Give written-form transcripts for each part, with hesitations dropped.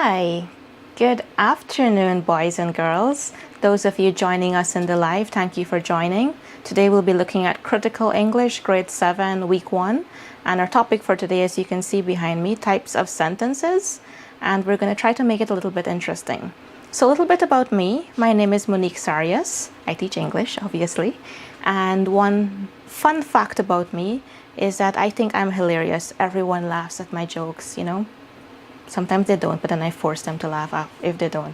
Hi, good afternoon, boys and girls. Those of you joining us in the live, thank you for joining. Today we'll be looking at Critical English, Grade 7, Week 1. And our topic for today, as you can see behind me, types of sentences. And we're going to try to make it a little bit interesting. So a little bit about me. My name is Monique Sarias. I teach English, obviously. And one fun fact about me is that I think I'm hilarious. Everyone laughs at my jokes, Sometimes they don't, but then I force them to laugh if they don't,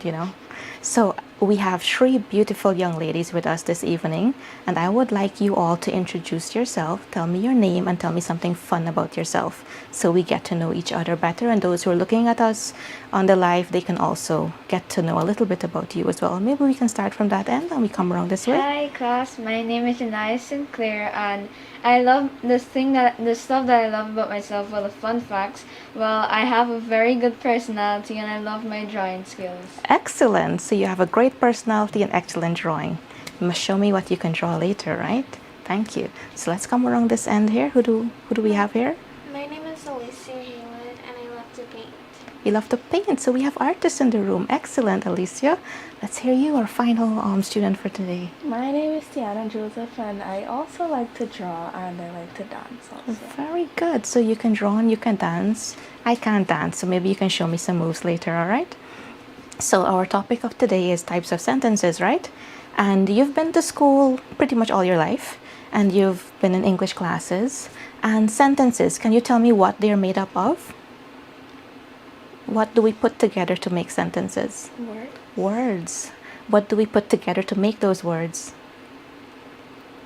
So we have three beautiful young ladies with us this evening, and I would like you all to introduce yourself, tell me your name, and tell me something fun about yourself so we get to know each other better. And those who are looking at us on the live, they can also get to know a little bit about you as well. Maybe we can start from that end and we come around this way. Hi class, my name is Anaya Sinclair, and I love the stuff that I love about myself. Well, the fun facts. Well, I have a very good personality and I love my drawing skills. Excellent. So you have a great personality and excellent drawing. You must show me what you can draw later, right? Thank you. So let's come around this end here. Who do we have here? My name is Alicia Haywood and I love to paint. You love to paint, so we have artists in the room. Excellent, Alicia. Let's hear you, our final student for today. My name is Tiana Joseph and I also like to draw and I like to dance also. Very good. So you can draw and you can dance. I can't dance, so maybe you can show me some moves later, all right? So our topic of today is types of sentences, right? And you've been to school pretty much all your life, and you've been in English classes. And sentences, can you tell me what they're made up of? What do we put together to make sentences? Words. Words. What do we put together to make those words?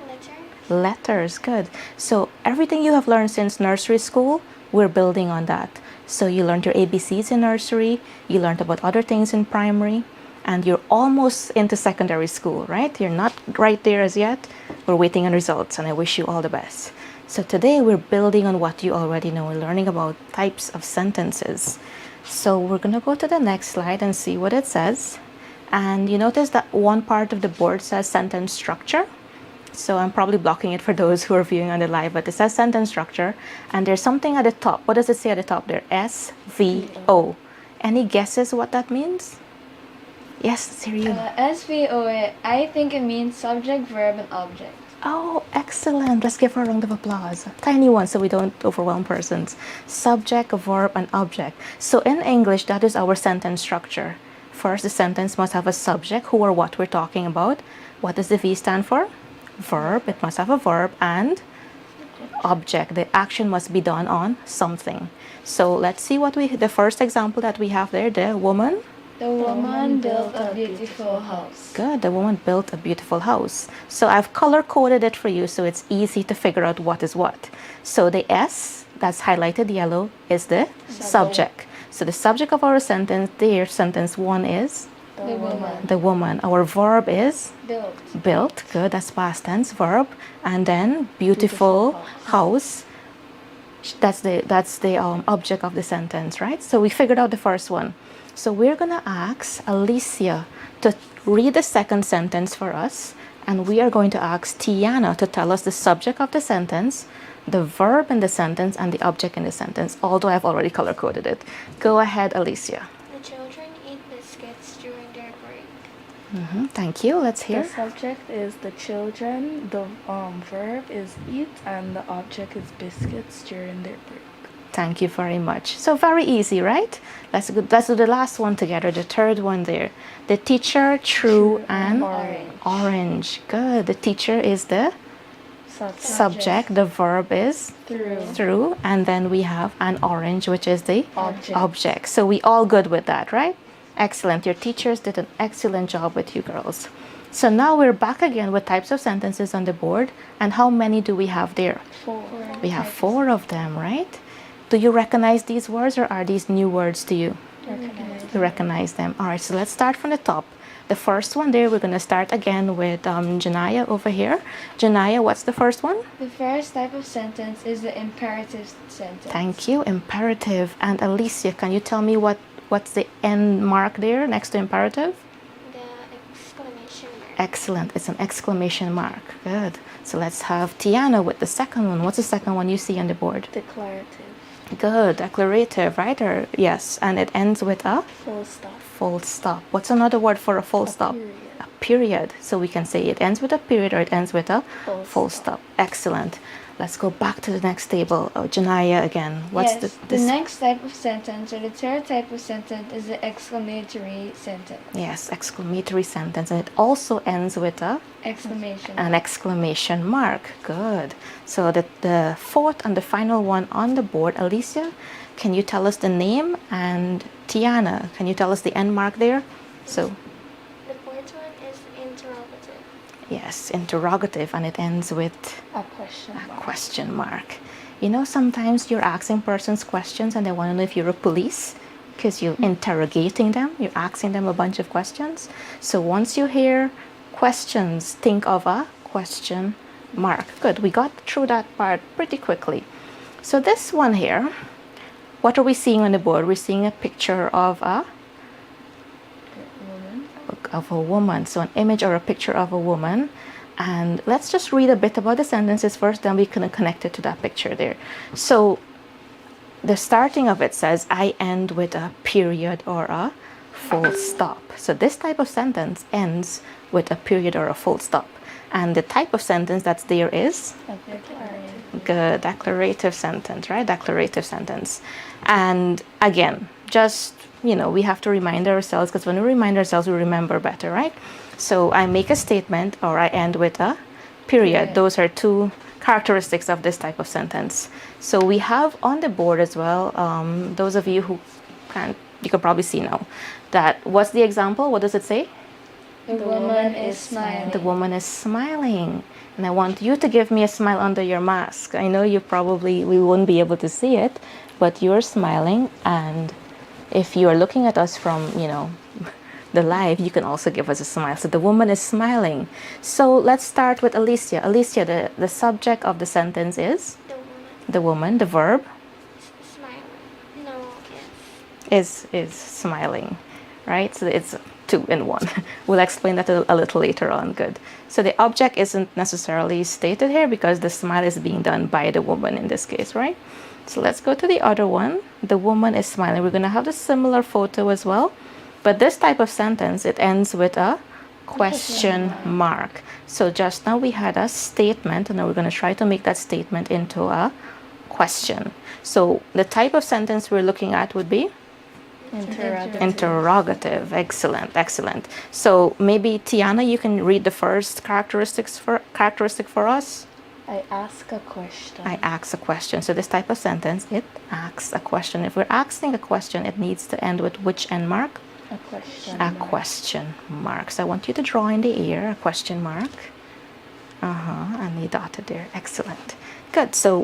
Letters. Letters, good. So everything you have learned since nursery school, we're building on that. So you learned your ABCs in nursery, you learned about other things in primary, and you're almost into secondary school, right? You're not right there as yet. We're waiting on results, and I wish you all the best. So today we're building on what you already know. We're learning about types of sentences. So we're going to go to the next slide and see what it says. And you notice that one part of the board says sentence structure. So I'm probably blocking it for those who are viewing on the live, but it says sentence structure. And there's something at the top. What does it say at the top there? SVO. Any guesses what that means? Yes, let's hear you. SVO, I think it means subject, verb, and object. Oh, excellent. Let's give her a round of applause. A tiny one so we don't overwhelm persons. Subject, verb, and object. So in English, that is our sentence structure. First, the sentence must have a subject, who or what we're talking about. What does the V stand for? Verb. It must have a verb and object. The action must be done on something. So let's see the first example that we have there. The woman. The woman built a beautiful house. Good, the woman built a beautiful house. So I've color coded it for you so it's easy to figure out what is what. So the S that's highlighted yellow is the subject. So the subject of our sentence there, sentence 1 is The woman. the woman. Our verb is Built. built. Good, that's past tense verb. And then beautiful house. That's the object of the sentence, right? So we figured out the first one. So we're gonna ask Alicia to read the second sentence for us, and we are going to ask Tiana to tell us the subject of the sentence, the verb in the sentence, and the object in the sentence, although I've already color-coded it. Go ahead, Alicia. The children eat biscuits during their break. Thank you. Let's hear. The subject is the children, the verb is eat, and the object is biscuits during their break. Thank you very much. So very easy, right? Let's do the last one together, the third one there. The teacher threw an orange. Good. The teacher is the subject. The verb is threw. And then we have an orange, which is the object. So we all good with that, right? Excellent. Your teachers did an excellent job with you girls. So now we're back again with types of sentences on the board. And how many do we have there? 4. We have 4 of them, right? Do you recognize these words, or are these new words to you? You recognize them. All right, so let's start from the top. The first one there, we're going to start again with Janaya over here. Janaya, what's the first one? The first type of sentence is the imperative sentence. Thank you, imperative. And Alicia, can you tell me what's the end mark there next to imperative? The exclamation mark. Excellent, it's an exclamation mark. Good. So let's have Tiana with the second one. What's the second one you see on the board? Declarative. Good, declarative, right? Or yes, and it ends with a Full stop. full stop. What's another word for a full stop? Period. A period. So we can say it ends with a period or it ends with a full stop. Excellent. Let's go back to the next table. Oh, Janaya again. What's Yes, this? the next type of sentence, or the third type of sentence, is the exclamatory sentence. Yes, exclamatory sentence, and it also ends with Exclamation. an exclamation mark. Good. So the fourth and the final one on the board, Alicia, can you tell us the name? And Tiana, can you tell us the end mark there? So The fourth one is interrogative. yes, interrogative, and it ends with A question a mark. question mark. You know, sometimes you're asking persons questions and they want to know if you're a police because you're interrogating them, you're asking them a bunch of questions. So once you hear questions, think of a question mark. Good, we got through that part pretty quickly. So this one here, what are we seeing on the board? We're seeing a picture of a woman. So an image or a picture of a woman. And let's just read a bit about the sentences first, then we can connect it to that picture there. So the starting of it says, I end with a period or a full stop. So this type of sentence ends with a period or a full stop. And the type of sentence that's there is good, declarative sentence, right? Declarative sentence. And again, just, you know, we have to remind ourselves, because when we remind ourselves, we remember better, right? So I make a statement or I end with a period. Those are two characteristics of this type of sentence. So we have on the board as well, those of you who can't, you can probably see now, that what's the example? What does it say? The woman is smiling. The woman is smiling. And I want you to give me a smile under your mask. I know we won't be able to see it, but you're smiling. And if you are looking at us from, you know, the live, you can also give us a smile. So the woman is smiling. So let's start with Alicia. Alicia, the subject of the sentence is? The woman. The woman. The verb? Smiling. No, yes. Is smiling, right? So it's two in one. We'll explain that a little later on. Good. So the object isn't necessarily stated here because the smile is being done by the woman in this case, right? So let's go to the other one. The woman is smiling. We're going to have the similar photo as well. But this type of sentence, it ends with a question mark. So just now we had a statement, and now we're going to try to make that statement into a question. So the type of sentence we're looking at would be? Interrogative. Excellent, excellent. So maybe Tiana, you can read the first characteristic for us. I ask a question. I ask a question. So this type of sentence, it asks a question. If we're asking a question, it needs to end with which end mark? A question A mark. question mark. So I want you to draw in the air a question mark. And the dotted there. Excellent. Good. So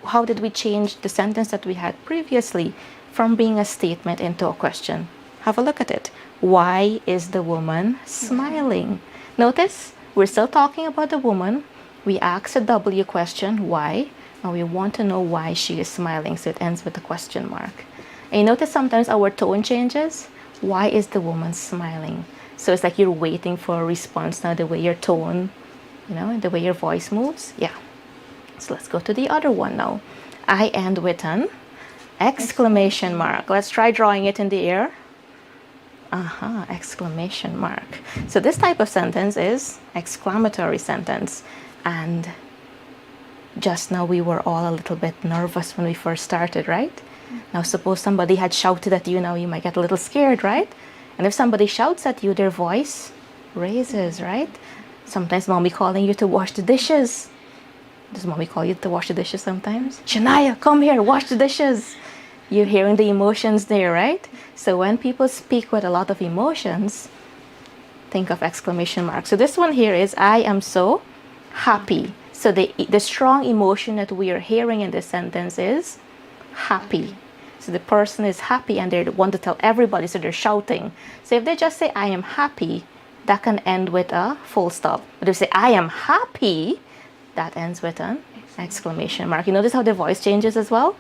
how did we change the sentence that we had previously from being a statement into a question? Have a look at it. Why is the woman smiling? Notice we're still talking about the woman. We ask a W question, why? And we want to know why she is smiling. So it ends with a question mark. And you notice sometimes our tone changes. Why is the woman smiling? So it's like you're waiting for a response now, the way your tone, you know, the way your voice moves. Yeah. So let's go to the other one now. I end with an exclamation mark. Let's try drawing it in the air. Exclamation mark. So this type of sentence is exclamatory sentence. And just now we were all a little bit nervous when we first started, right? Now suppose somebody had shouted at you, now you might get a little scared, right? And if somebody shouts at you, their voice raises, right? Sometimes mommy calling you to wash the dishes. Does mommy call you to wash the dishes sometimes? Shania, come here, wash the dishes. You're hearing the emotions there, right? So when people speak with a lot of emotions, think of exclamation marks. So this one here is, I am so happy. So the strong emotion that we are hearing in this sentence is happy. So the person is happy and they want to tell everybody, so they're shouting. So if they just say, I am happy, that can end with a full stop. But if they say, I am happy, that ends with an exclamation mark. You notice how the voice changes as well?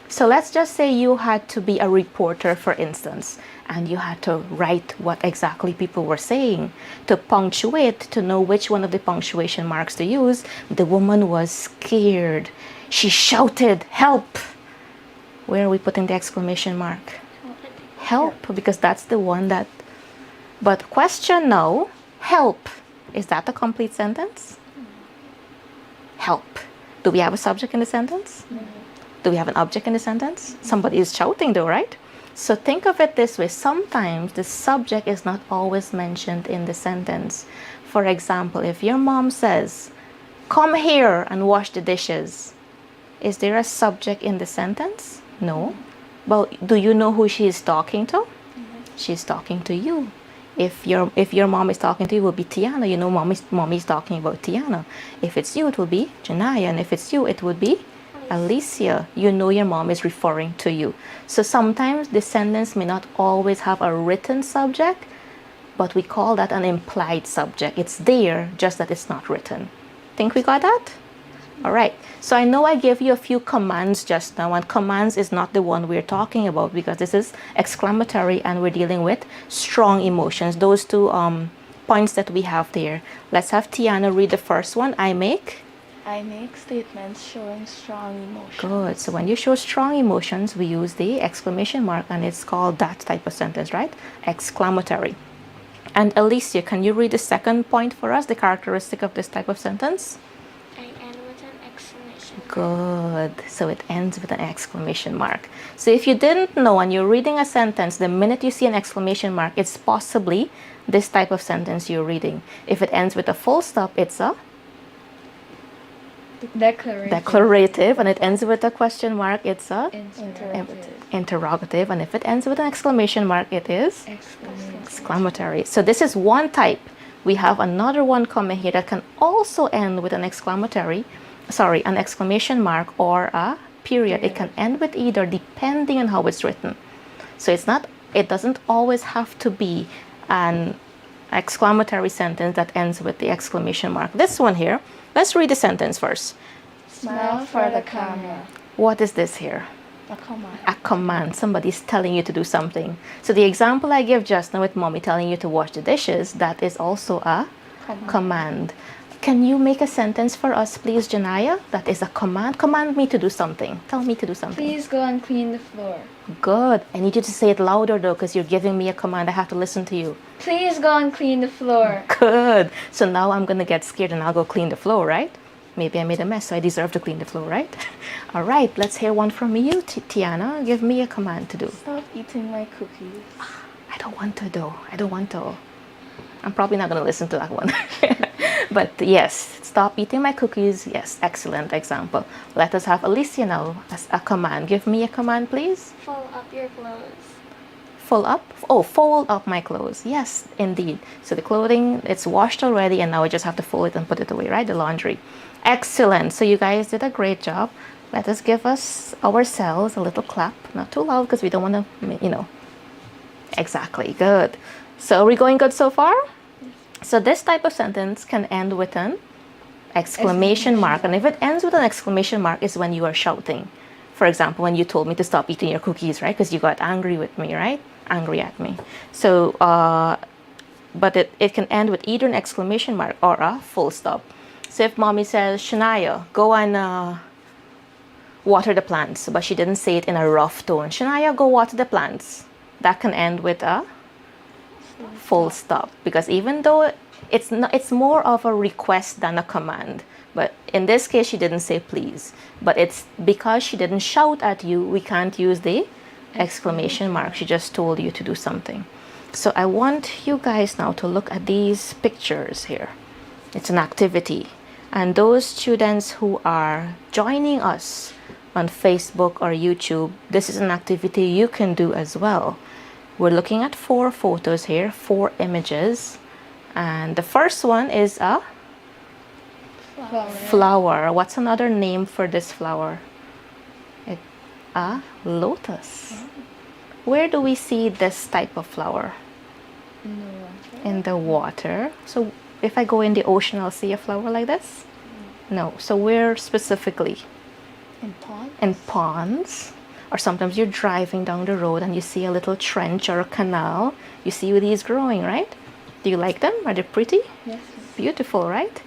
So let's just say you had to be a reporter, for instance, and you had to write what exactly people were saying. To punctuate, to know which one of the punctuation marks to use, the woman was scared. She shouted, help! Where are we putting the exclamation mark? Help, because that's the one that. But question now, help. Is that a complete sentence? Help. Do we have a subject in the sentence? Do we have an object in the sentence? Somebody is shouting though, right? So think of it this way. Sometimes the subject is not always mentioned in the sentence. For example, if your mom says, come here and wash the dishes, is there a subject in the sentence? No. Well, do you know who she is talking to? She's talking to you. If your mom is talking to you, it will be Tiana. You know, mommy is talking about Tiana. If it's you, it will be Janaya. And if it's you, it would be Alicia. You know your mom is referring to you. So sometimes the sentence may not always have a written subject, but we call that an implied subject. It's there, just that it's not written. Think we got that? All right. So I know I gave you a few commands just now, and commands is not the one we're talking about because this is exclamatory and we're dealing with strong emotions. Those two points that we have there. Let's have Tiana read the first one. I make statements showing strong emotions. Good. So when you show strong emotions, we use the exclamation mark, and it's called that type of sentence, right? Exclamatory. And Alicia, can you read the second point for us, the characteristic of this type of sentence? I end with an exclamation mark. Good. So it ends with an exclamation mark. So if you didn't know and you're reading a sentence, the minute you see an exclamation mark, it's possibly this type of sentence you're reading. If it ends with a full stop, it's a declarative, and it ends with a question mark, it's a interrogative, and if it ends with an exclamation mark, it is exclamatory. So this is one type. We have another one coming here that can also end with an an exclamation mark or a period. It can end with either, depending on how it's written. So it doesn't always have to be an exclamatory sentence that ends with the exclamation mark. This one here, let's read the sentence first. Smile for the camera. What is this here? A command. A command. Somebody's telling you to do something. So the example I gave just now with mommy telling you to wash the dishes, that is also a command. Can you make a sentence for us, please, Janaya? That is a command. Command me to do something. Tell me to do something. Please go and clean the floor. Good. I need you to say it louder though, because you're giving me a command. I have to listen to you. Please go and clean the floor. Good. So now I'm going to get scared and I'll go clean the floor, right? Maybe I made a mess, so I deserve to clean the floor, right? All right, let's hear one from you, Tiana. Give me a command to do. Stop eating my cookies. I don't want to, though. I don't want to. I'm probably not going to listen to that one. But yes, stop eating my cookies. Yes, excellent example. Let us have Alicia now as a command. Give me a command, please. Fold up your clothes. Fold up? Oh, fold up my clothes. Yes, indeed. So the clothing, it's washed already, and now I just have to fold it and put it away, right? The laundry. Excellent. So you guys did a great job. Let us give ourselves a little clap. Not too loud because we don't want to, Exactly. Good. So are we going good so far? So this type of sentence can end with an exclamation mark. And if it ends with an exclamation mark, is when you are shouting. For example, when you told me to stop eating your cookies, right? Because you got angry with me, right? Angry at me. So, but it can end with either an exclamation mark or a full stop. So if mommy says, Shania, go and water the plants, but she didn't say it in a rough tone. Shania, go water the plants. That can end with a full stop, because even though it's more of a request than a command. But in this case, she didn't say please. But it's because she didn't shout at you, we can't use the exclamation mark. She just told you to do something. So I want you guys now to look at these pictures here. It's an activity. And those students who are joining us on Facebook or YouTube, this is an activity you can do as well. We're looking at 4 photos here, 4 images. And the first one is a flower. What's another name for this flower? A lotus. Where do we see this type of flower? In the water. In the water. So if I go in the ocean, I'll see a flower like this? No. So where specifically? In ponds? In ponds. Or sometimes you're driving down the road and you see a little trench or a canal. You see these growing, right? Do you like them? Are they pretty? Yes. Beautiful, right?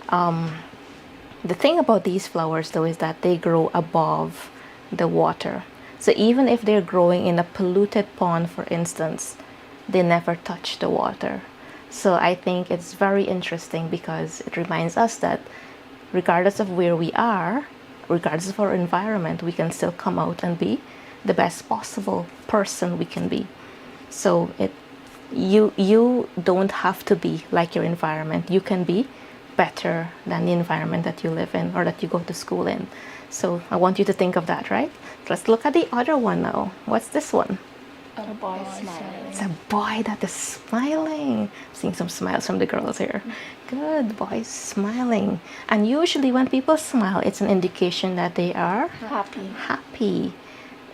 The thing about these flowers though is that they grow above the water. So even if they're growing in a polluted pond, for instance, they never touch the water. So I think it's very interesting because it reminds us that regardless of where we are, regardless of our environment, we can still come out and be the best possible person we can be. So you don't have to be like your environment. You can be better than the environment that you live in or that you go to school in. So I want you to think of that, right? Let's look at the other one now. What's this one? A boy smiling. It's a boy that is smiling. Seeing some smiles from the girls here. Good, boys smiling. And usually when people smile, it's an indication that they are Happy. happy.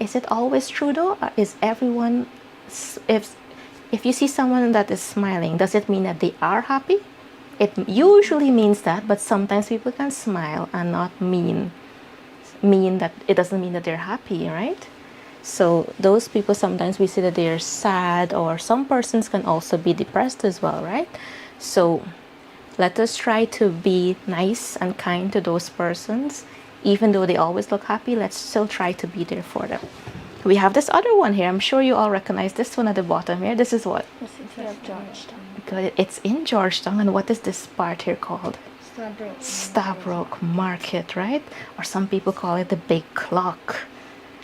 Is it always true though? Or is everyone, if you see someone that is smiling, does it mean that they are happy? It usually means that, but sometimes people can smile and not mean that it doesn't mean that they're happy, right? So those people, sometimes we see that they're sad, or some persons can also be depressed as well, right? So let us try to be nice and kind to those persons. Even though they always look happy, let's still try to be there for them. We have this other one here. I'm sure you all recognize this one at the bottom here. This is what? The city of Georgetown. Good. It's in Georgetown. And what is this part here called? Stabroek. Stabroek Market, right? Or some people call it the big clock.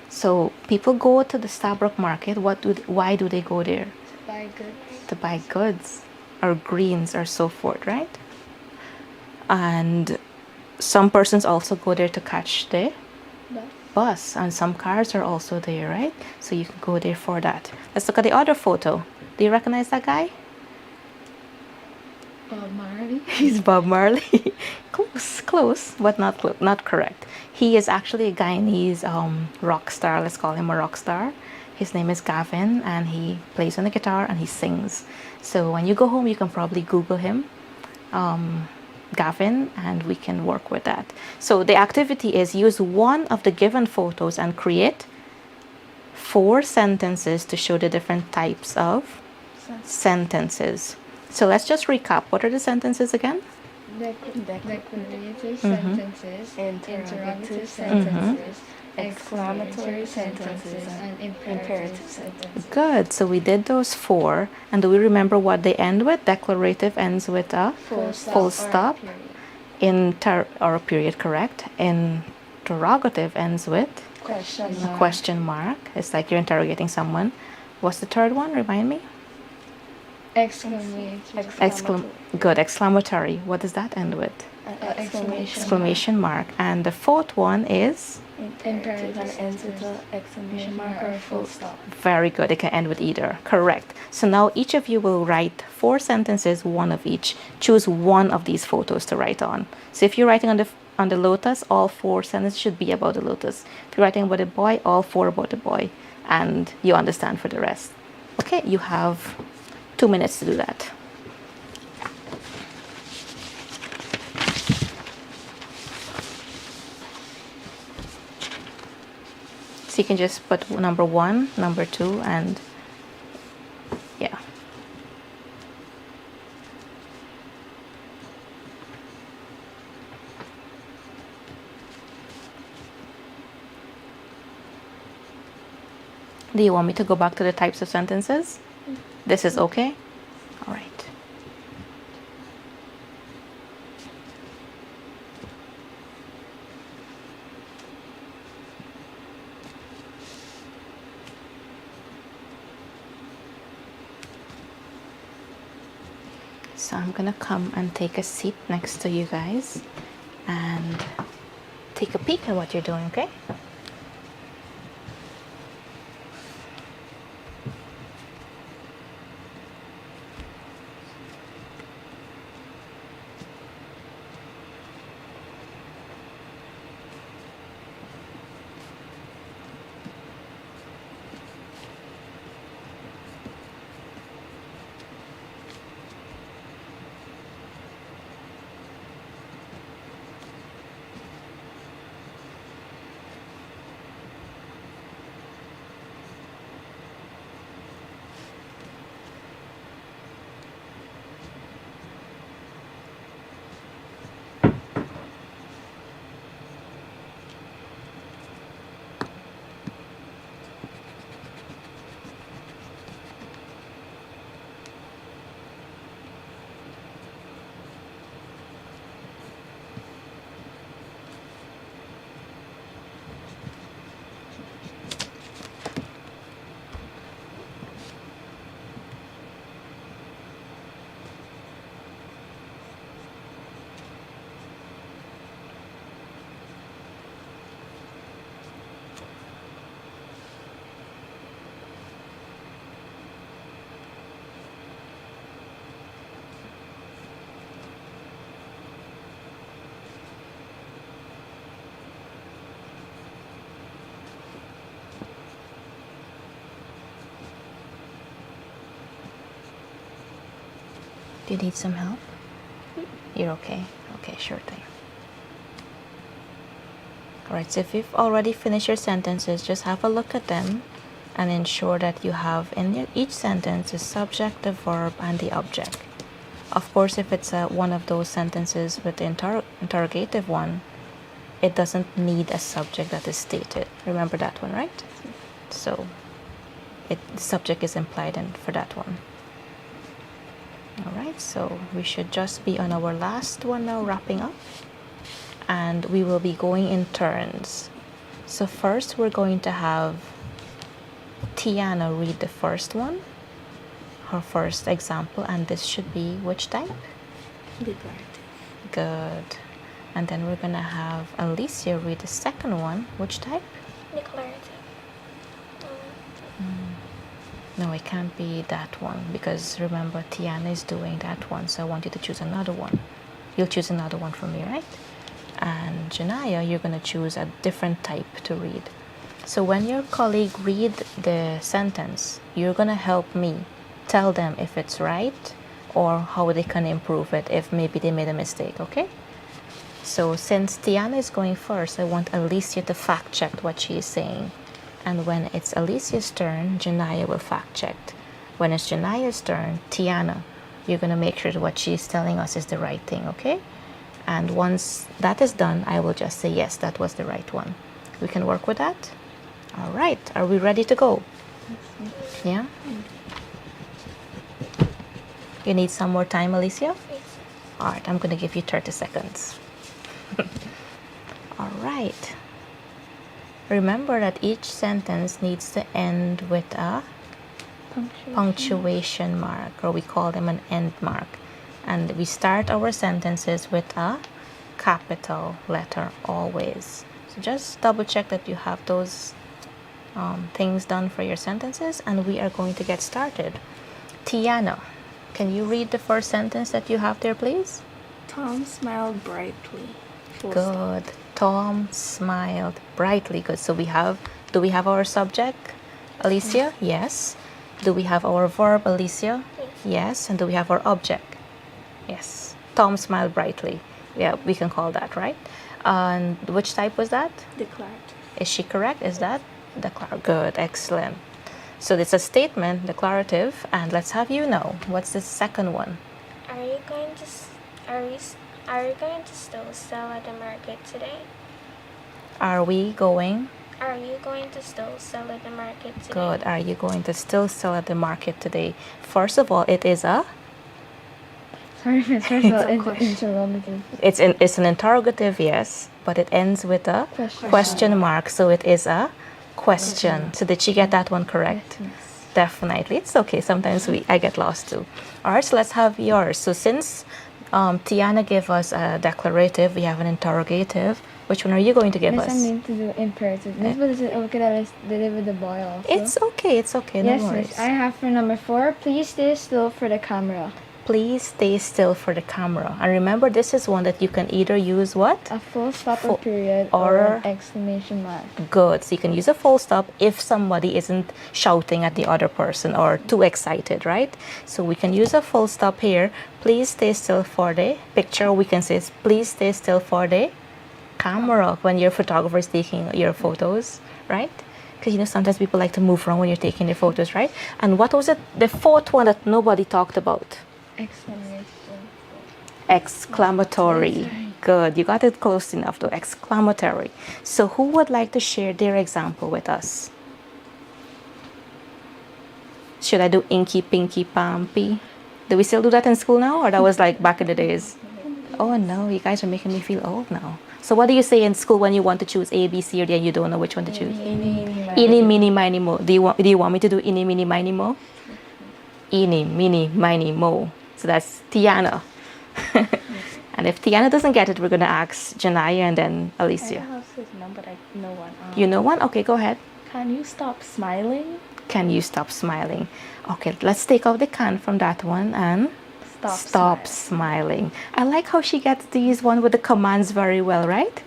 So people go to the Stabroek Market. Why do they go there? To buy goods. To buy goods or greens or so forth, right? And some persons also go there to catch the bus, and some cars are also there, right? So you can go there for that. Let's look at the other photo. Do you recognize that guy? Bob Marley. He's Bob Marley. close, but not correct. He is actually a Guyanese rock star. Let's call him a rock star. His name is Gavin, and he plays on the guitar and he sings. So when you go home, you can probably Google him, Gavin, and we can work with that. So the activity is use one of the given photos and create 4 sentences to show the different types of sentences. So let's just recap. What are the sentences again? Declarative sentences, interrogative sentences, exclamatory sentences, and imperative sentences. Good. So we did those 4. And do we remember what they end with? Declarative ends with a full stop. Or a period, correct. Interrogative ends with a question mark. It's like you're interrogating someone. What's the third one? Remind me. Good. Exclamatory. What does that end with? Exclamation mark. And the 4th one is? Imperative, and ends with an exclamation mark or a full stop. Very good. It can end with either. Correct. So now each of you will write 4 sentences, one of each. Choose one of these photos to write on. So if you're writing on the lotus, all 4 sentences should be about the lotus. If you're writing about a boy, all 4 about the boy. And you understand for the rest. Okay, you have 2 minutes to do that. So you can just put number 1, number 2, and yeah. Do you want me to go back to the types of sentences? This is okay? All right. So I'm gonna come and take a seat next to you guys and take a peek at what you're doing, okay? Do you need some help? You're okay. Okay, sure thing. Alright, so if you've already finished your sentences, just have a look at them and ensure that you have in each sentence the subject, the verb, and the object. Of course, if it's one of those sentences with the interrogative one, it doesn't need a subject that is stated. Remember that one, right? So the subject is implied for that one. Alright, so we should just be on our last one now, wrapping up. And we will be going in turns. So first we're going to have Tiana read the first one, her first example, and this should be which type? Declarative. Good. And then we're gonna have Alicia read the second one, which type? Declarative. No, it can't be that one because remember Tiana is doing that one, so I want you to choose another one. You'll choose another one from me, right? And Janaya, you're going to choose a different type to read. So when your colleague read the sentence, you're going to help me tell them if it's right or how they can improve it if maybe they made a mistake, okay? So since Tiana is going first, I want Alicia to fact check what she is saying. And when it's Alicia's turn, Janaya will fact check. When it's Janaya's turn, Tiana, you're going to make sure that what she's telling us is the right thing, okay? And once that is done, I will just say, yes, that was the right one. We can work with that? All right. Are we ready to go? Yeah? You need some more time, Alicia? All right. I'm going to give you 30 seconds. All right. Remember that each sentence needs to end with a punctuation mark, or we call them an end mark. And we start our sentences with a capital letter always. So just double check that you have those things done for your sentences, and we are going to get started. Tiana, can you read the first sentence that you have there, please? Tom smiled brightly. Full Good. stop. Tom smiled brightly. Good. So do we have our subject, Alicia? Yes. Do we have our verb, Alicia? Yes. And do we have our object? Yes. Tom smiled brightly. Yeah, we can call that, right? And which type was that? Declarative. Is she correct? Is that declarative? Good. Excellent. So it's a statement, declarative, and let's have you know. What's the second one? Are you going to are you going to still sell at the market today? Are we going? Are you going to still sell at the market today? Good. Are you going to still sell at the market today? First of all, it is a Sorry, Miss. First of all, it's interrogative. it's an interrogative, yes, but it ends with a question mark, so it is a question. So did she get that one correct? Yes. Definitely. It's okay. Sometimes I get lost too. All right, so let's have yours. So since Tiana gave us a declarative, we have an interrogative. Which one are you going to give Miss, us? I'm going to do imperative. Miss, but is it okay that I did it with the boy also? It's okay. It's okay. No Yes, worries. Miss. I have for number 4, please stay still for the camera. Please stay still for the camera. And remember, this is one that you can either use what? A full stop or period or or an exclamation mark. Good. So you can use a full stop if somebody isn't shouting at the other person or too excited, right? So we can use a full stop here. Please stay still for the picture. We can say, please stay still for the camera when your photographer is taking your photos, right? Because you know sometimes people like to move around when you're taking their photos, right? And what was it? The fourth one that nobody talked about? Exclamation. Exclamatory. Good. You got it close enough though. Exclamatory. So who would like to share their example with us? Should I do inky, pinky, pampy? Do we still do that in school now, or that was like back in the days? Oh no, you guys are making me feel old now. So what do you say in school when you want to choose A, B, C, or D and you don't know which one to choose? Eeny, meeny, miny, mo. Do you want me to do eeny, meeny, miny, mo? Eeny, meeny, miny, mo. So that's Tiana. And if Tiana doesn't get it, we're going to ask Janaya and then I Alicia. don't have to know, but I know one. You know one? Okay, go ahead. Can you stop smiling? Can you stop smiling? Okay, let's take out the can from that one and stop smiling. I like how she gets these one with the commands very well, right?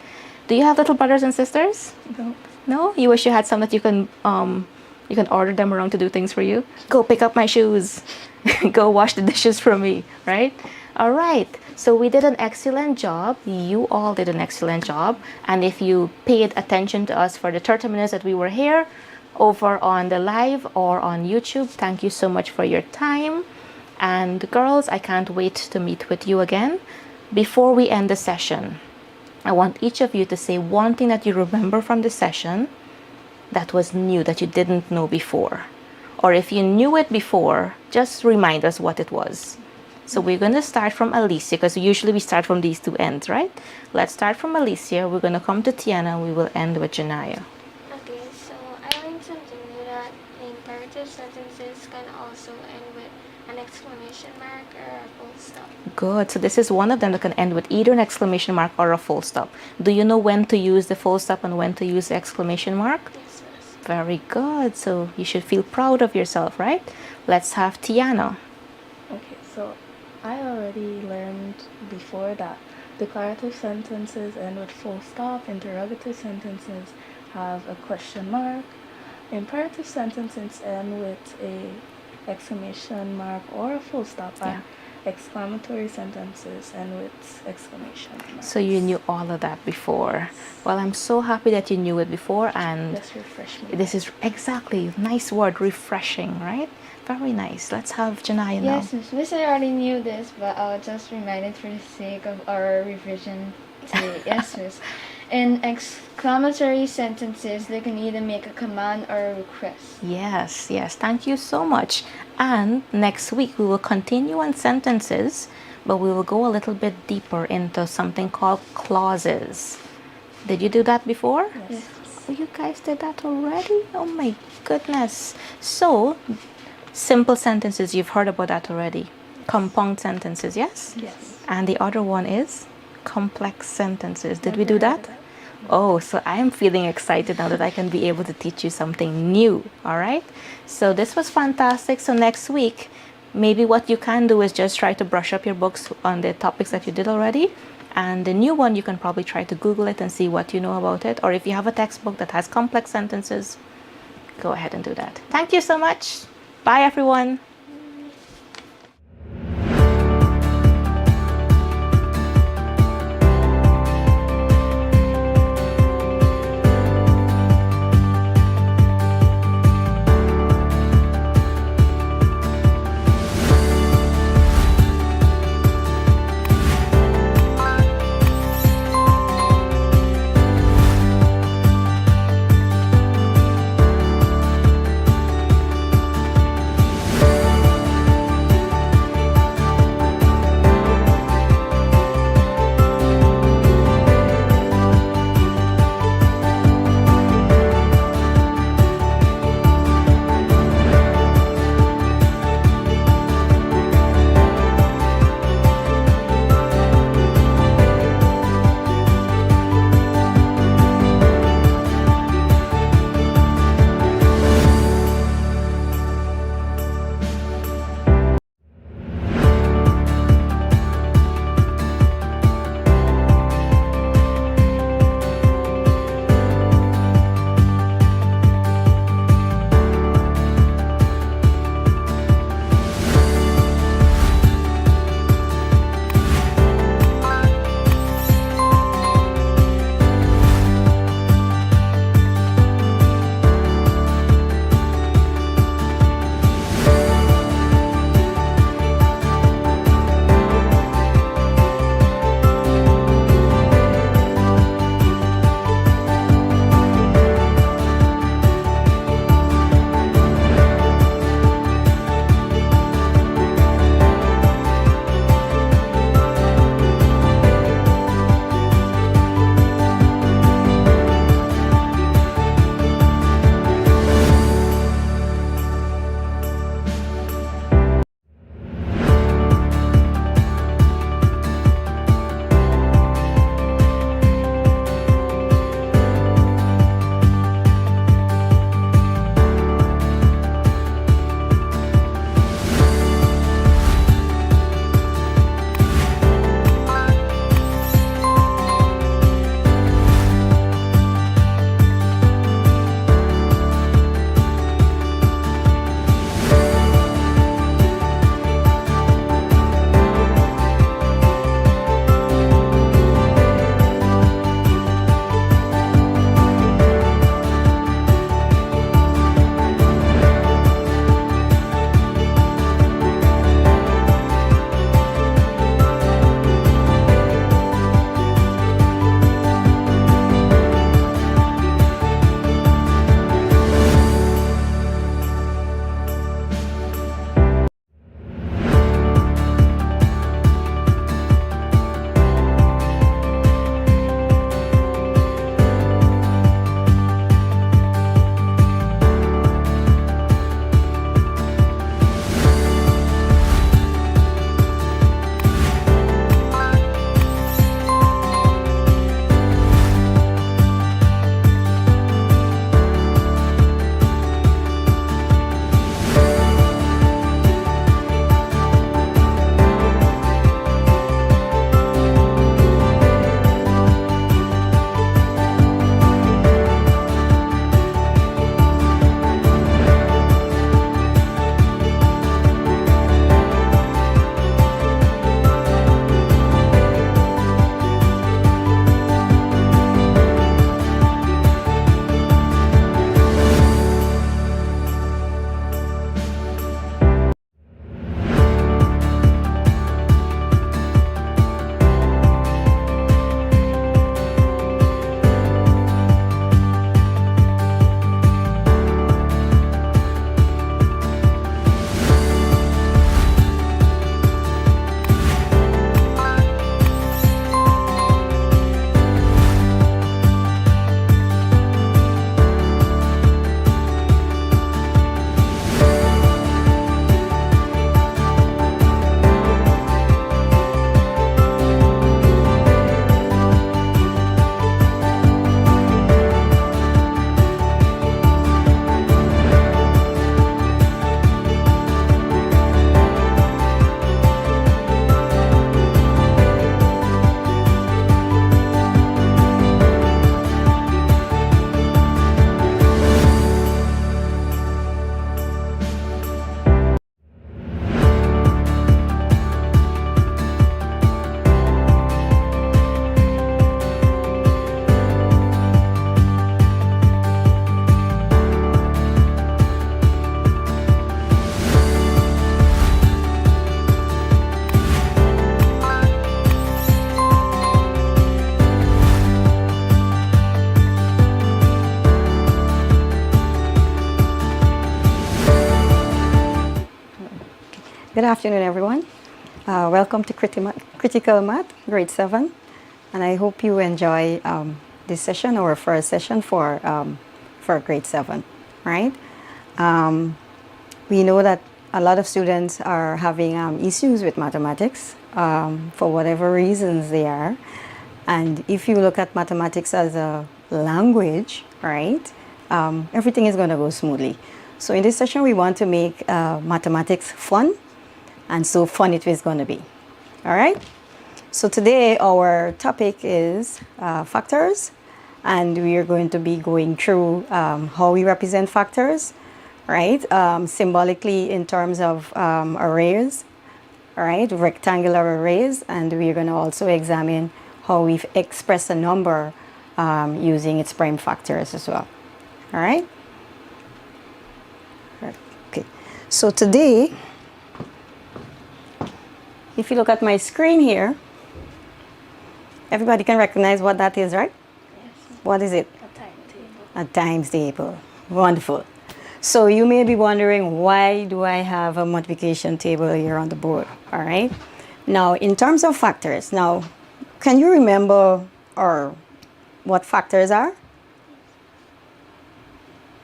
Do you have little brothers and sisters? No. No? You wish you had some that you can You can order them around to do things for you. Go pick up my shoes. Go wash the dishes for me, right? All right. So we did an excellent job. You all did an excellent job. And if you paid attention to us for the 30 minutes that we were here over on the live or on YouTube, thank you so much for your time. And girls, I can't wait to meet with you again. Before we end the session, I want each of you to say one thing that you remember from the session that was new, that you didn't know before. Or if you knew it before, just remind us what it was. So we're going to start from Alicia, because usually we start from these two ends, right? Let's start from Alicia. We're going to come to Tiana, and we will end with Janaya. Okay, so I learned something new that imperative sentences can also end with an exclamation mark or a full stop. Good. So this is one of them that can end with either an exclamation mark or a full stop. Do you know when to use the full stop and when to use the exclamation mark? Yes, miss. Very good. So you should feel proud of yourself, right? Let's have Tiana. Okay, so I already learned before that declarative sentences end with full stop, interrogative sentences have a question mark, imperative sentences end with a exclamation mark or a full stop, and exclamatory sentences end with exclamation marks. So you knew all of that before. Well, I'm so happy that you knew it before, and Just refresh me. this is exactly, nice word, refreshing, right? Very nice. Let's have Janaya now. Yes, Miss, I already knew this, but I'll just remind it for the sake of our revision today. Yes, Miss. In exclamatory sentences, they can either make a command or a request. Yes, yes. Thank you so much. And next week we will continue on sentences, but we will go a little bit deeper into something called clauses. Did you do that before? Yes. Oh, you guys did that already? Oh my goodness. So, simple sentences, you've heard about that already. Compound sentences, yes? Yes. And the other one is complex sentences. Did we do that? Oh, so I am feeling excited now that I can be able to teach you something new. All right. So this was fantastic. So next week, maybe what you can do is just try to brush up your books on the topics that you did already. And the new one, you can probably try to Google it and see what you know about it. Or if you have a textbook that has complex sentences, go ahead and do that. Thank you so much. Bye, everyone. Good afternoon, everyone. Welcome to Critical Math, grade 7. And I hope you enjoy this session, our first session for grade 7, right? We know that a lot of students are having issues with mathematics for whatever reasons they are. And if you look at mathematics as a language, right, everything is going to go smoothly. So in this session, we want to make mathematics fun, and so fun it is going to be. All right? So today our topic is factors, and we are going to be going through how we represent factors, right? Symbolically in terms of arrays, all right, rectangular arrays, and we're going to also examine how we express a number using its prime factors as well. All right? Okay. So today, if you look at my screen here, everybody can recognize what that is, right? Yes. What is it? A timetable. A times table. Wonderful. So you may be wondering, why do I have a multiplication table here on the board? All right. Now, in terms of factors, now, can you remember what factors are?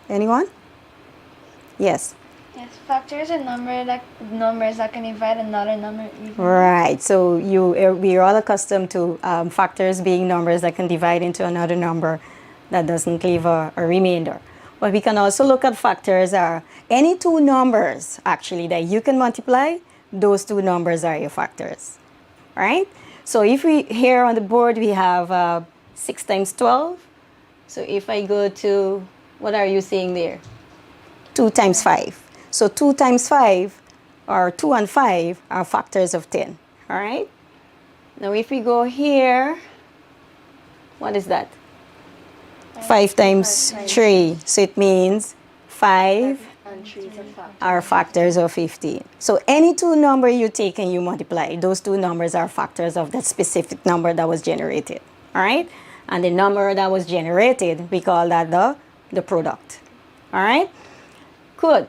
Anyone? Yes. Yes, factors are numbers that can divide another number evenly. Right. So we are all accustomed to factors being numbers that can divide into another number that doesn't leave a remainder. But we can also look at factors are any two numbers actually that you can multiply. Those two numbers are your factors. Right? So if we here on the board we have 6 times 12. So if I go to, what are you seeing there? 2 times 5. So 2 times 5, or 2 and 5, are factors of 10. All right? Now if we go here, what is that? 5 times 3. So it means 5 And 3 is a factor. are factors of 15. So any two number you take and you multiply, those two numbers are factors of that specific number that was generated. All right? And the number that was generated, we call that the product. All right? Good.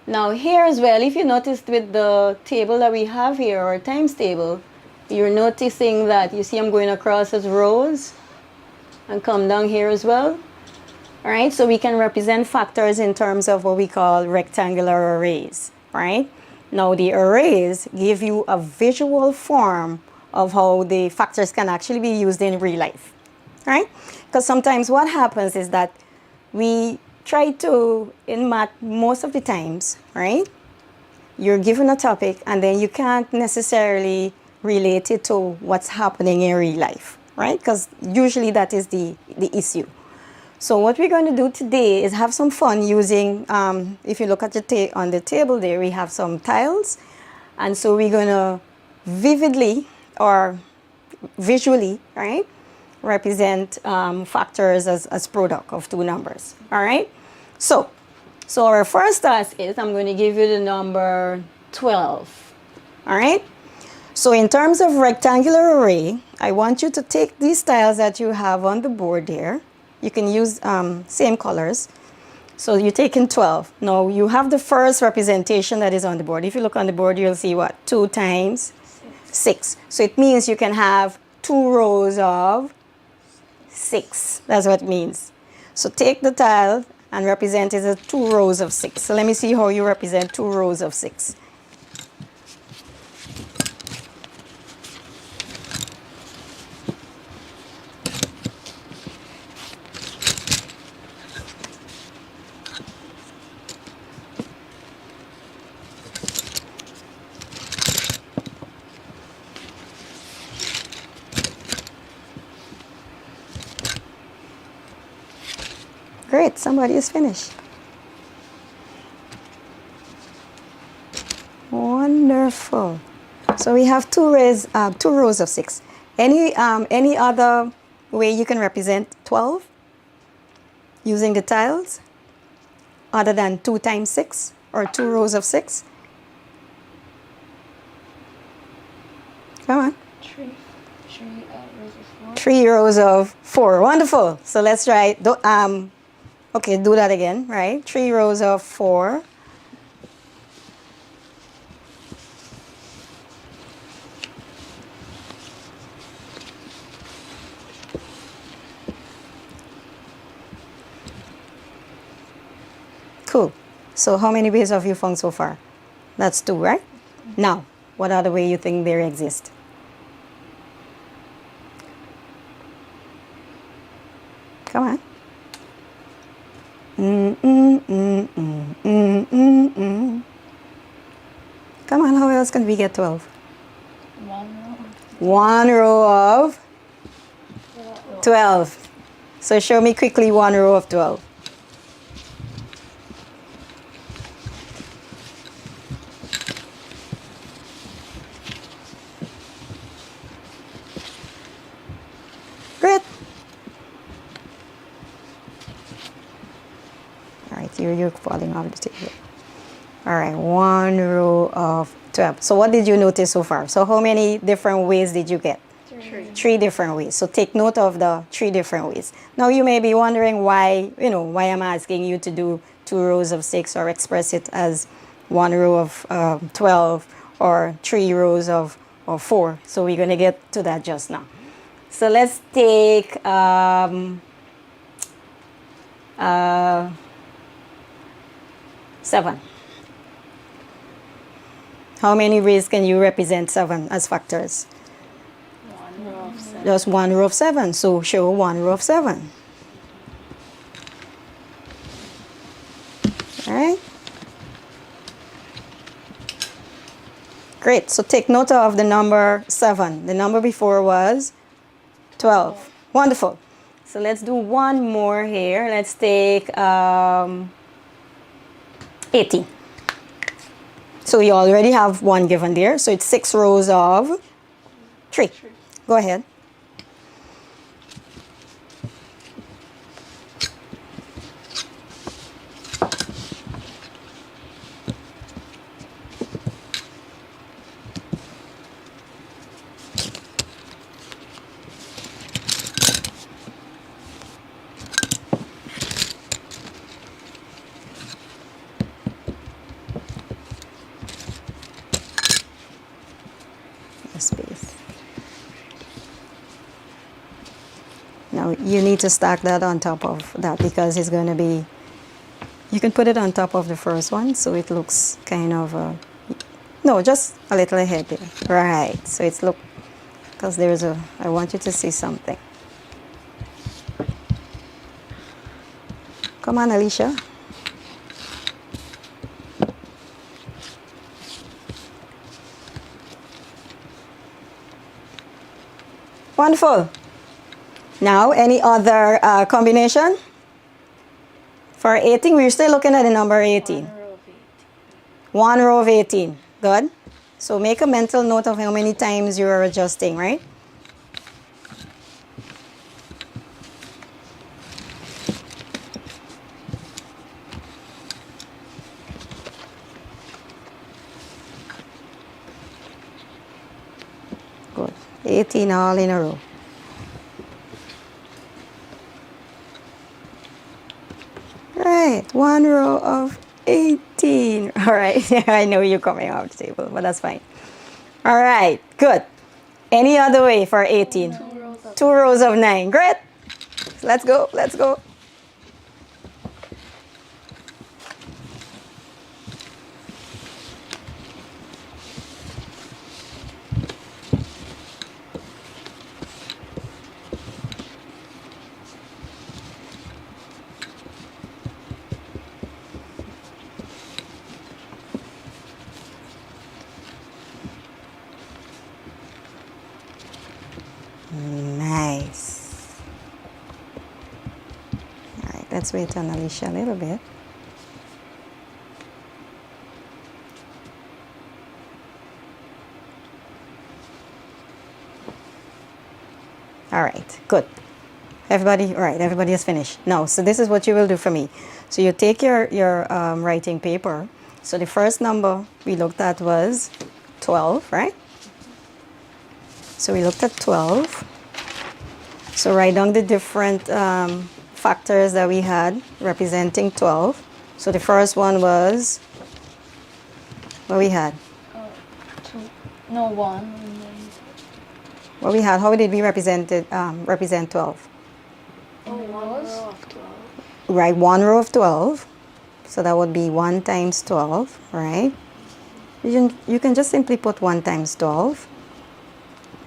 Now here as well, if you noticed with the table that we have here, our times table, you're noticing that, you see I'm going across as rows and come down here as well. All right, so we can represent factors in terms of what we call rectangular arrays, right? Now the arrays give you a visual form of how the factors can actually be used in real life, right? Because sometimes what happens is that we try to, in math, most of the times, right? You're given a topic and then you can't necessarily relate it to what's happening in real life, right? Because usually that is the issue. So what we're going to do today is have some fun using, if you look at on the table there, we have some tiles. And so we're going to vividly or visually, right, represent factors as product of two numbers. All right? So our first task is I'm going to give you the number 12. All right? So in terms of rectangular array, I want you to take these tiles that you have on the board there. You can use same colors. So you're taking 12. Now you have the first representation that is on the board. If you look on the board, you'll see what? 2 times 6. So it means you can have 2 rows of 6. That's what it means. So take the tile and represent it as 2 rows of 6. So let me see how you represent 2 rows of 6. Great, somebody is finished. Wonderful. So we have 2 rows of 6. Any other way you can represent 12 using the tiles other than 2 times 6 or 2 rows of 6? Come on. 3 rows of 4. Wonderful. So let's try. Okay, do that again, right? 3 rows of 4. Cool. So how many ways have you found so far? That's 2, right? Now, what other way you think there exist? Come on. Come on, how else can we get 12? One row of 12. So show me quickly one row of 12. Great. All right, you're falling off the table. All right, one row of 12. So what did you notice so far? So how many different ways did you get? 3 different ways. So take note of the 3 different ways. Now you may be wondering why, why I'm asking you to do 2 rows of 6 or express it as 1 row of 12 or 3 rows of 4. So we're going to get to that just now. So let's take 7. How many ways can you represent 7 as factors? Just 1 row of 7. So show 1 row of 7. All right. Great. So take note of the number 7. The number before was 12. Wonderful. So let's do one more here. Let's take 18. So you already have 1 given there. So it's 6 rows of 3. Go ahead. Space. Now you need to stack that on top of that because it's going to be, you can put it on top of the first one so it looks kind of, no, just a little ahead there. Right, so it's look, because there's a, I want you to see something. Come on, Alicia. Wonderful. Now, any other combination? For 18, we're still looking at the number 18. 1 row of 18. Good. So make a mental note of how many times you are adjusting, right? Good. 18 all in a row. Right, 1 row of 18. All right, I know you're coming off the table, but that's fine. All right, good. Any other way for 18? 2 rows of 9. Great. Let's go, let's go. Nice. All right, let's wait on Alicia a little bit. All right, good. Everybody, all right, everybody has finished. Now, so this is what you will do for me. So you take your writing paper. So the first number we looked at was 12, right? So we looked at 12. So write down the different factors that we had representing 12. So the first one was, what we had? 1. What we had, how did we represent 12? Rows? Right, 1 row of 12. So that would be 1 times 12, right? You can just simply put 1 times 12,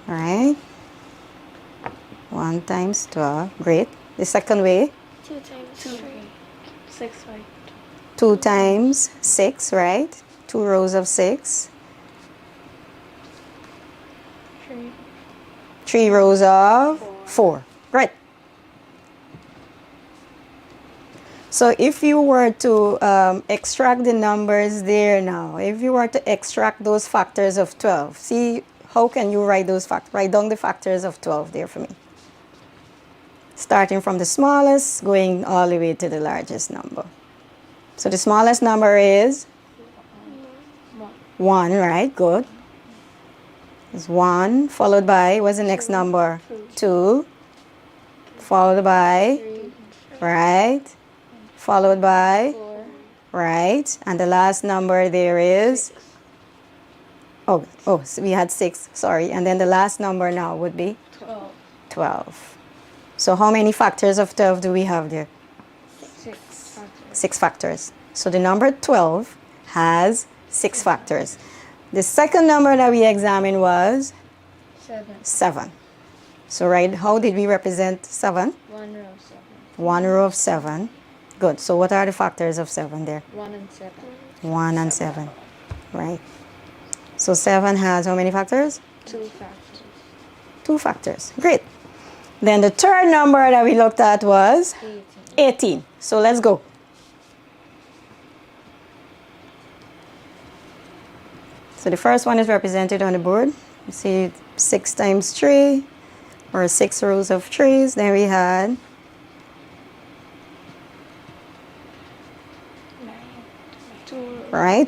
right? 1 times 12, great. The second way, 2 times 3. 6, right? 2 times 6, right? 2 rows of 6. 3. 3 rows of 4. Great. So if you were to extract the numbers there now, if you were to extract those factors of 12, see how can you write those factors? Write down the factors of 12 there for me. Starting from the smallest, going all the way to the largest number. So the smallest number is 1, right? Good. It's 1, followed by, what's the next number? 2, followed by, right? Followed by, right? And the last number there is, oh, so we had 6, sorry. And then the last number now would be 12. So how many factors of 12 do we have there? 6. 6 factors. So the number 12 has 6 factors. The second number that we examined was 7. 7. So right, how did we represent 7? 1 row of 7. 1 row of 7. Good. So what are the factors of 7 there? 1 and 7. 1 and 7. Right. So 7 has how many factors? 2 factors. 2 factors. Great. Then the third number that we looked at was 18. So let's go. So the first one is represented on the board. You see 6 times 3, or 6 rows of 3s. Then we had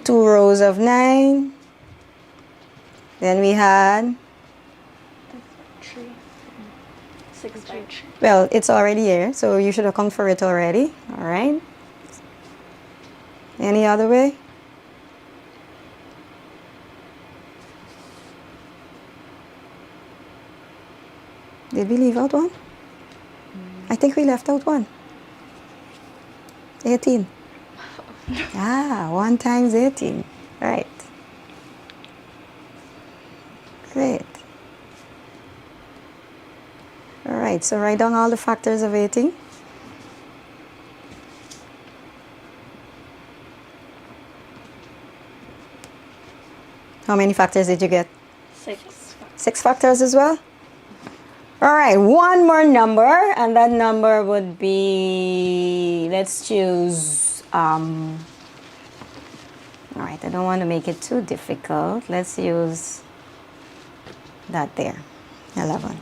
2 rows of 9. Then we had, 3. 6 by 3. well, it's already here, so you should account for it already. All right. Any other way? Did we leave out one? I think we left out one. 18. 1 times 18. Right. Great. All right, so write down all the factors of 18. How many factors did you get? 6. 6 factors as well? All right, one more number, and that number would be, let's choose, all right, I don't want to make it too difficult. Let's use that there, 11.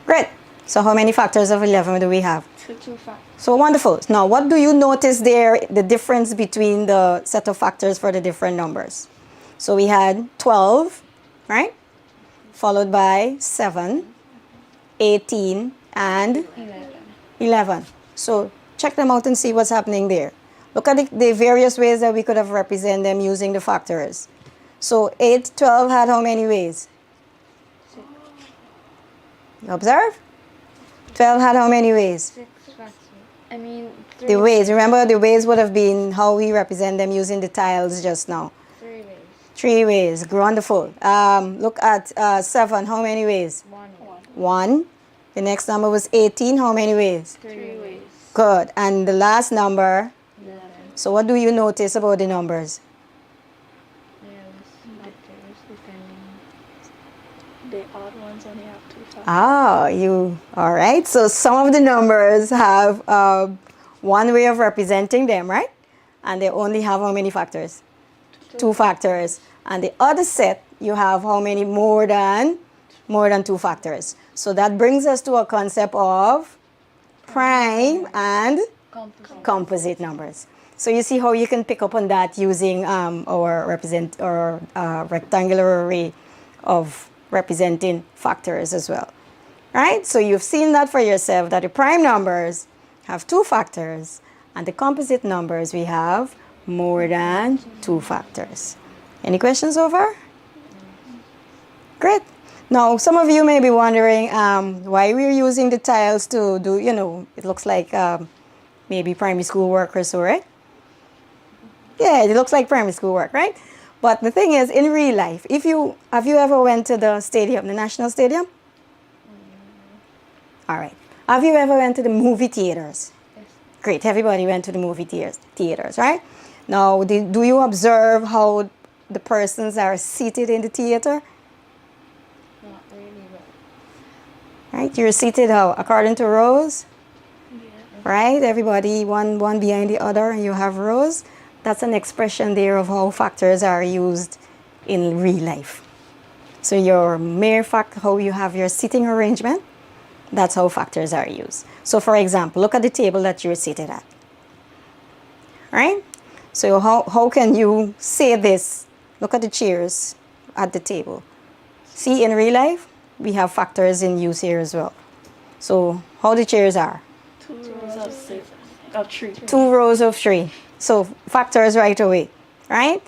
Great. So how many factors of 11 do we have? 2 factors. So wonderful. Now, what do you notice there, the difference between the set of factors for the different numbers? So we had 12, right? Followed by 7, 18, and 11. So check them out and see what's happening there. Look at the various ways that we could have represented them using the factors. So 8, 12 had how many ways? You observe? 12 had how many ways? 6 factors. I mean, 3 The ways. Remember, the ways would have been how we represent them using the tiles just now. 3 ways. 3 ways. Wonderful. Look at 7. How many ways? 1 way. 1. The next number was 18. How many ways? 3 ways. Good. And the last number. 11. So what do you notice about the numbers? Yes, factors depending. The odd ones only have 2 factors. All right. So some of the numbers have one way of representing them, right? And they only have how many factors? 2 factors. And the other set, you have how many more than 2 factors. So that brings us to a concept of prime and composite numbers. So you see how you can pick up on that using our rectangular array of representing factors as well. Right? So you've seen that for yourself, that the prime numbers have 2 factors, and the composite numbers we have more than 2 factors. Any questions so far? Great. Now, some of you may be wondering why we're using the tiles to do, it looks like maybe primary school work or so, right? Yeah, it looks like primary school work, right? But the thing is, in real life, have you ever went to the stadium, the national stadium? All right. Have you ever went to the movie theaters? Yes. Great. Everybody went to the movie theaters, right? Now, do you observe how the persons are seated in the theater? Not really, but Right? You're seated how? According to rows? Yeah. Right? Everybody one behind the other, and you have rows. That's an expression there of how factors are used in real life. So your mere fact, how you have your seating arrangement, that's how factors are used. So for example, look at the table that you're seated at. Right? So how can you say this? Look at the chairs at the table. See, in real life, we have factors in use here as well. So how the chairs are? 2 rows of 6, of 3. 2 rows of 3. So factors right away, right?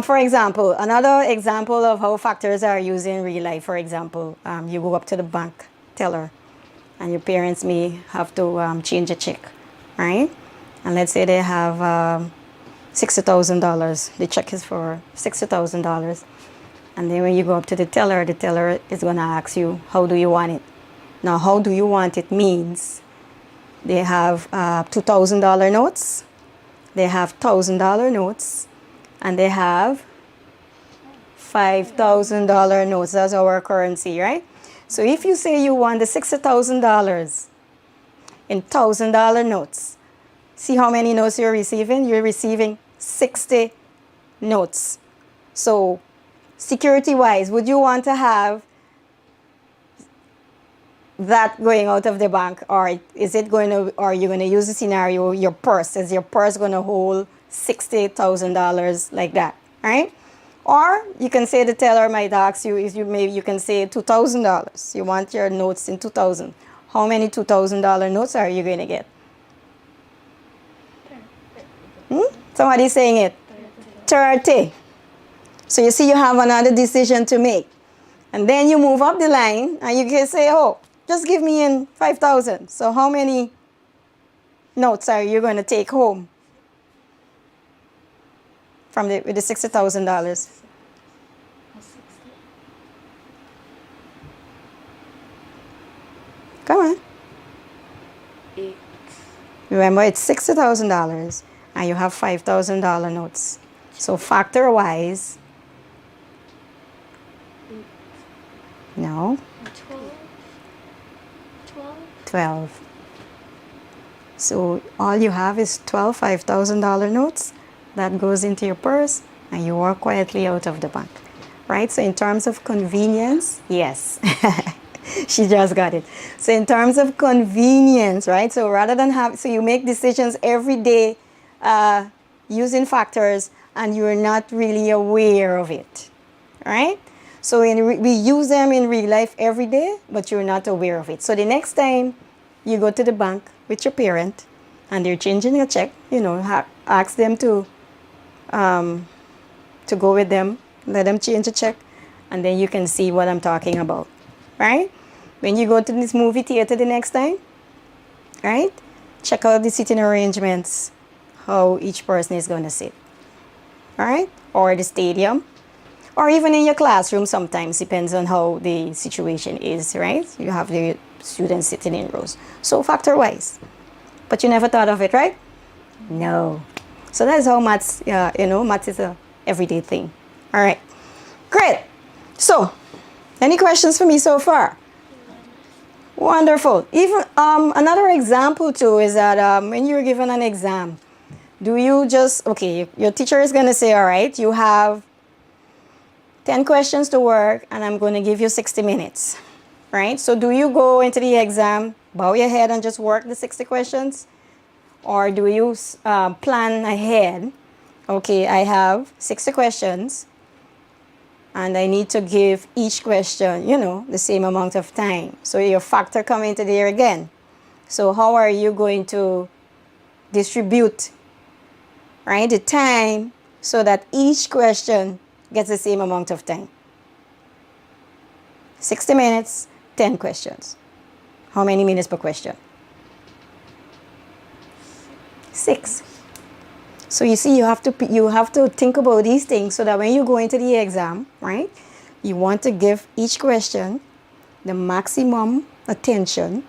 For example, another example of how factors are used in real life, for example, you go up to the bank teller and your parents may have to change a check, right? And let's say they have $60,000. The check is for $60,000. And then when you go up to the teller is going to ask you, how do you want it? Now, how do you want it means they have $2,000 notes, they have $1,000 notes, and they have $5,000 notes. That's our currency, right? So if you say you want the $60,000 in $1,000 notes, see how many notes you're receiving? You're receiving 60 notes. So security-wise, would you want to have that going out of the bank, or is it going to, or are you going to use the scenario, your purse? Is your purse going to hold $60,000 like that, right? Or you can say the teller might ask you, if you maybe you can say $2,000. You want your notes in 2,000. How many $2,000 notes are you going to get? Somebody's saying it. 30. So you see, you have another decision to make. And then you move up the line and you can say, oh, just give me in 5,000. So how many notes are you going to take home from with the $60,000? Come on. 8. Remember, it's $60,000 and you have $5,000 notes. So factor-wise, no, 12. 12. So all you have is 12 $5,000 notes that goes into your purse and you walk quietly out of the bank, right? So in terms of convenience, yes, she just got it. So in terms of convenience, right? So rather than so you make decisions every day using factors and you're not really aware of it, right? So we use them in real life every day, but you're not aware of it. So the next time you go to the bank with your parent and they're changing a check, ask them to go with them, let them change a check, and then you can see what I'm talking about, right? When you go to this movie theater the next time, right? Check out the seating arrangements, how each person is going to sit, all right? Or the stadium. Or even in your classroom sometimes, depends on how the situation is, right? You have the students sitting in rows. So factor-wise. But you never thought of it, right? No. So that's how maths, maths is a everyday thing. All right. Great. So, any questions for me so far? Wonderful. Even another example too is that when you're given an exam, do you just, okay, your teacher is going to say, all right, you have 10 questions to work and I'm going to give you 60 minutes, right? So do you go into the exam, bow your head and just work the 60 questions? Or do you plan ahead? Okay, I have 60 questions and I need to give each question, the same amount of time. So your factor come into there again. So how are you going to distribute, right, the time so that each question gets the same amount of time? 60 minutes, 10 questions. How many minutes per question? 6. So you see, you have to think about these things so that when you go into the exam, right, you want to give each question the maximum attention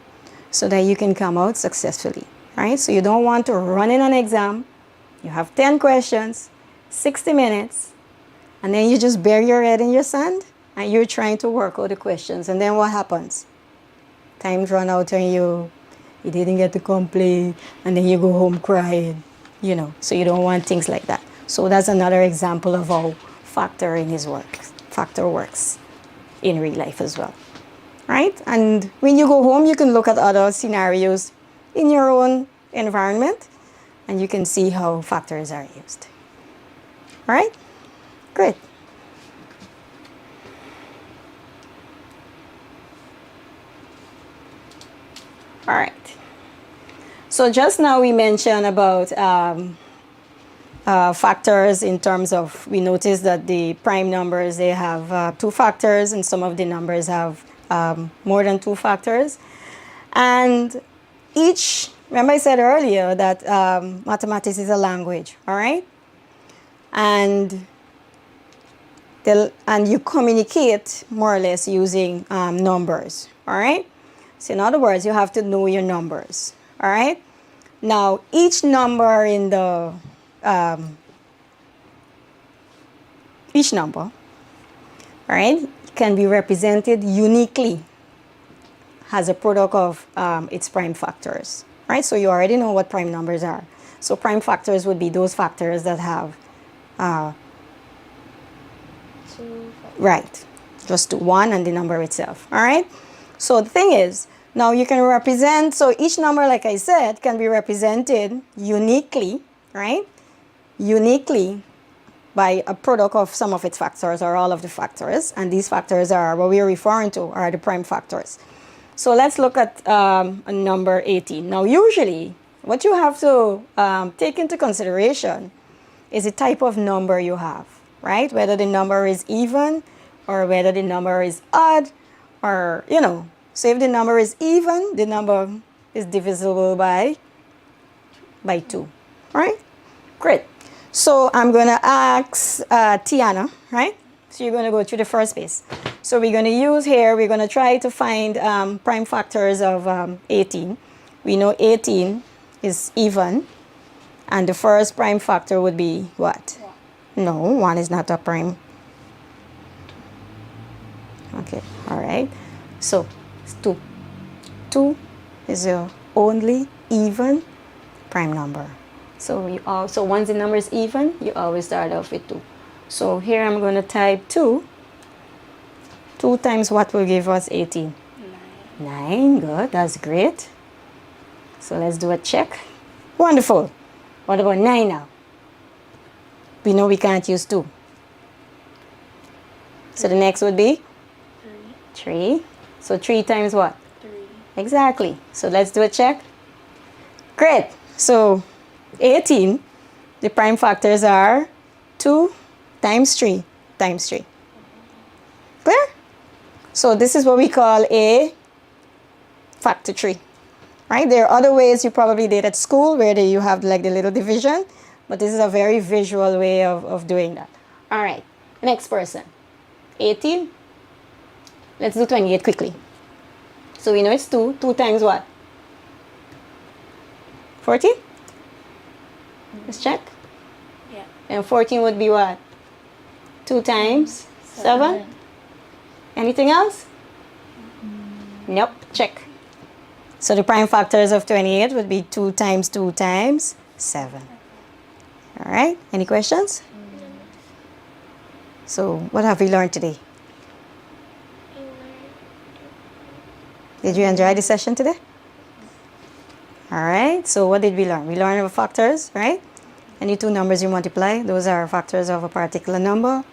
so that you can come out successfully, right? So you don't want to run in an exam. You have 10 questions, 60 minutes, and then you just bury your head in your sand and you're trying to work out the questions. And then what happens? Time's run out and you didn't get to complete, and then you go home crying, So you don't want things like that. So that's another example of how factor works in real life as well, right? And when you go home, you can look at other scenarios in your own environment, and you can see how factors are used. All right? Great. All right. So just now we mentioned about factors in terms of, we noticed that the prime numbers, they have 2 factors, and some of the numbers have more than 2 factors. And remember I said earlier that mathematics is a language, all right? And you communicate more or less using numbers, all right? So in other words, you have to know your numbers, all right? Now, each number in the, all right, can be represented uniquely as a product of its prime factors, right? So you already know what prime numbers are. So prime factors would be those factors that have, 2, 5. right, just 1 and the number itself, all right? So the thing is, now you can represent, so each number, like I said, can be represented uniquely, right? Uniquely by a product of some of its factors or all of the factors. And these factors are what we are referring to are the prime factors. So let's look at a number 18. Now, usually, what you have to take into consideration is the type of number you have, right? Whether the number is even or whether the number is odd, or, So if the number is even, the number is divisible by 2, right? Great. So I'm going to ask Tiana, right? So you're going to go through the first base. So we're going to use here, we're going to try to find prime factors of 18. We know 18 is even, and the first prime factor would be what? 1. No, 1 is not a prime. Okay, all right. So it's 2. 2 is your only even prime number. So once the number is even, you always start off with 2. So here I'm going to type 2. 2 times what will give us 18? 9. Good, that's great. So let's do a check. Wonderful. What about 9 now? We know we can't use 2. So the next would be? 3. So 3 times what? 3. Exactly. So let's do a check. Great. So 18, the prime factors are 2 times 3 times 3. Clear? So this is what we call a factor tree. Right? There are other ways you probably did at school where you have like the little division, but this is a very visual way of doing that. All right. Next person. 18. Let's do 28 quickly. So we know it's 2. 2 times what? 14? Let's check. Yeah. And 14 would be what? 2 times 7? Anything else? Nope. Check. So the prime factors of 28 would be 2 times 2 times 7. All right. Any questions? So what have we learned today? Did you enjoy the session today? All right. So what did we learn? We learned about factors, right? Any 2 numbers you multiply, those are factors of a particular number.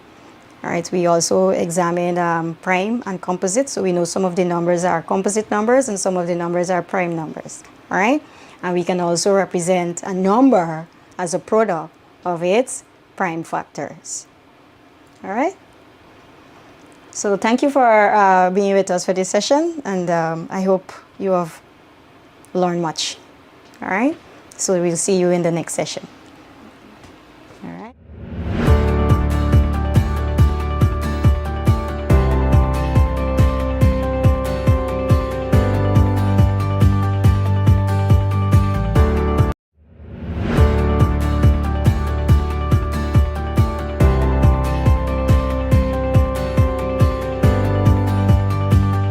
All right. We also examined prime and composite. So we know some of the numbers are composite numbers and some of the numbers are prime numbers. All right. And we can also represent a number as a product of its prime factors. All right. So thank you for being with us for this session, and I hope you have learned much. All right? So we'll see you in the next session.